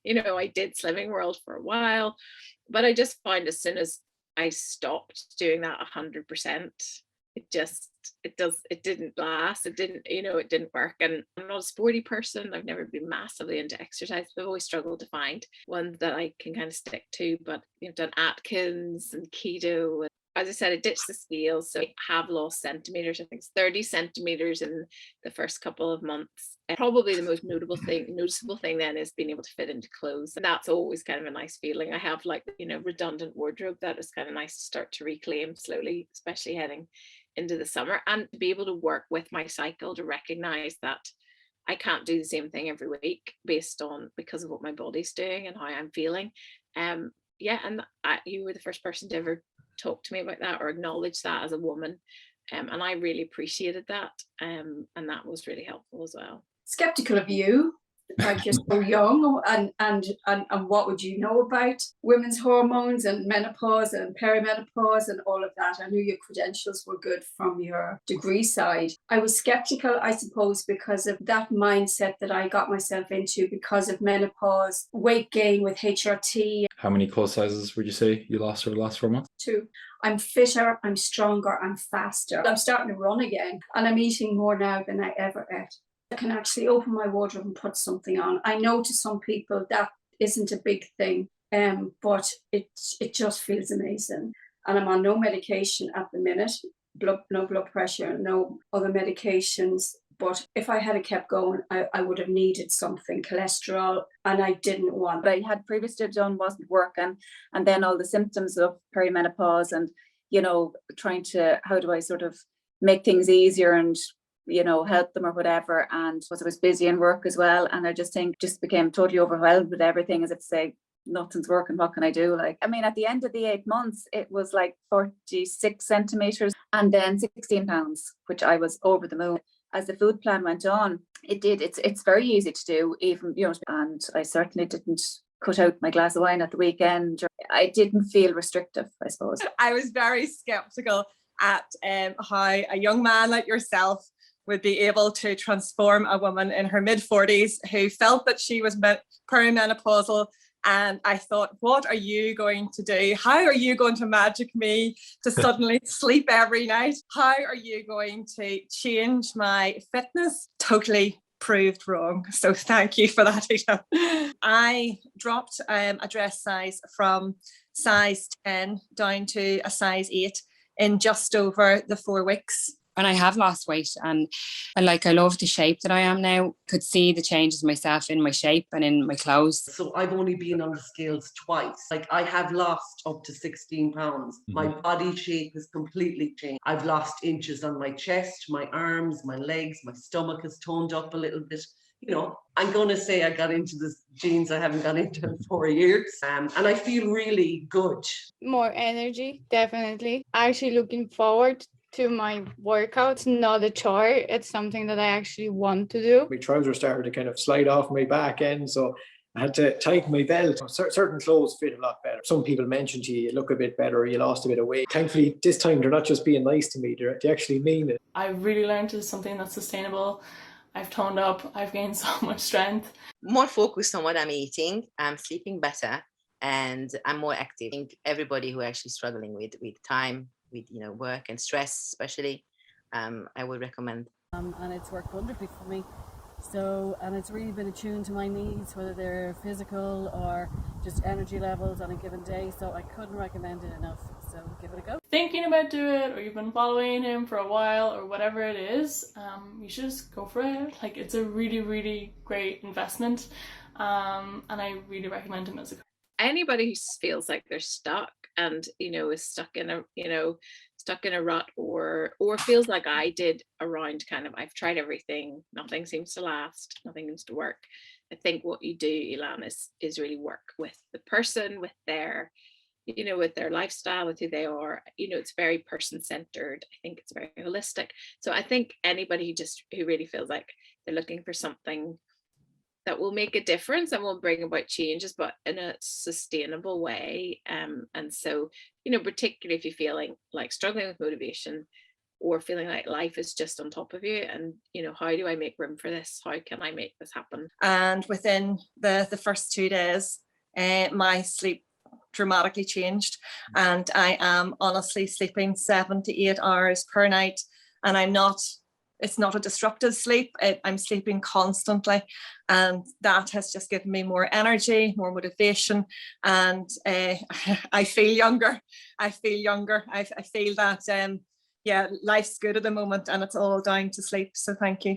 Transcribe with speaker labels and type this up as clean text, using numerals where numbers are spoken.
Speaker 1: I did Slimming World for a while, but I just found as soon as I stopped doing that 100%, it just it didn't last. It didn't work. And I'm not a sporty person. I've never been massively into exercise. I've always struggled to find one that I can kind of stick to. But I've done Atkins and keto. As I said, I ditched the scales, so I have lost centimeters. I think it's 30 centimeters in the first couple of months. And probably the most noticeable thing then is being able to fit into clothes. And that's always kind of a nice feeling. I have redundant wardrobe that is kind of nice to start to reclaim slowly, especially heading into the summer, and to be able to work with my cycle to recognize that I can't do the same thing every week because of what my body's doing and how I'm feeling. Yeah, and you were the first person to ever talk to me about that or acknowledge that as a woman, and I really appreciated that, and that was really helpful as well.
Speaker 2: Skeptical of you, like you're so young, and what would you know about women's hormones and menopause and perimenopause and all of that? I knew your credentials were good from your degree side. I was skeptical, I suppose, because of that mindset that I got myself into because of menopause, weight gain with HRT.
Speaker 3: How many clothes sizes would you say you lost over the last 4 months?
Speaker 2: 2. I'm fitter, I'm stronger, I'm faster. I'm starting to run again, and I'm eating more now than I ever ate. I can actually open my wardrobe and put something on. I know to some people that isn't a big thing, but it just feels amazing. And I'm on no medication at the minute, no blood pressure, no other medications. But if I had kept going, I would have needed something, cholesterol, and I didn't want.
Speaker 4: What I had previously done wasn't working, and then all the symptoms of perimenopause and, trying to, how do I sort of make things easier and help them or whatever. And I was busy in work as well. And I just became totally overwhelmed with everything, as if to say, nothing's working, what can I do? At the end of the 8 months, it was like 46 centimeters and then 16 pounds, which I was over the moon. As the food plan went on, it's very easy to do, even, and I certainly didn't cut out my glass of wine at the weekend. I didn't feel restrictive, I suppose.
Speaker 5: I was very skeptical at how a young man like yourself would be able to transform a woman in her mid-40s who felt that she was perimenopausal. And I thought, what are you going to do? How are you going to magic me to suddenly sleep every night? How are you going to change my fitness? Totally proved wrong. So thank you for that, Ita. I dropped a dress size from size 10 down to a size 8 in just over the 4 weeks.
Speaker 6: And I have lost weight, and I love the shape that I am now. Could see the changes myself in my shape and in my clothes.
Speaker 7: So I've only been on the scales twice. I have lost up to 16 pounds. Mm-hmm. My body shape has completely changed. I've lost inches on my chest, my arms, my legs, my stomach has toned up a little bit. I'm going to say I got into the jeans I haven't got into in 4 years. And I feel really good.
Speaker 8: More energy, definitely. Actually looking forward to my workouts, not a chore. It's something that I actually want to do.
Speaker 9: My trousers started to kind of slide off my back end, so I had to tighten my belt. Certain clothes fit a lot better. Some people mentioned to you look a bit better, you lost a bit of weight. Thankfully, this time they're not just being nice to me, they actually mean it.
Speaker 10: I really learned it's something that's sustainable. I've toned up, I've gained so much strength.
Speaker 11: More focused on what I'm eating, I'm sleeping better, and I'm more active. I think everybody who are actually struggling with time, with work and stress especially, I would recommend.
Speaker 12: And it's worked wonderfully for me. So, and it's really been attuned to my needs, whether they're physical or just energy levels on a given day. So I couldn't recommend it enough. So give it a go.
Speaker 10: Thinking about doing it, or you've been following him for a while, or whatever it is, you should just go for it. It's a really, really great investment, and I really recommend him as a.
Speaker 1: Anybody who feels like they're stuck and is stuck in a rut, or feels like I did around kind of, I've tried everything, nothing seems to last, nothing seems to work. I think what you do, Elan, is really work with the person, with their with their lifestyle, with who they are. It's very person-centered. I think it's very holistic. So I think anybody who really feels like they're looking for something that will make a difference and will bring about changes, but in a sustainable way. And so, particularly if you're feeling like struggling with motivation, or feeling like life is just on top of you, and you know, how do I make room for this? How can I make this happen?
Speaker 5: And within the first 2 days, my sleep dramatically changed, and I am honestly sleeping 7 to 8 hours per night, and it's not a disruptive sleep. I'm sleeping constantly, and that has just given me more energy, more motivation, and I feel younger. I feel that life's good at the moment, and it's all down to sleep. So thank you.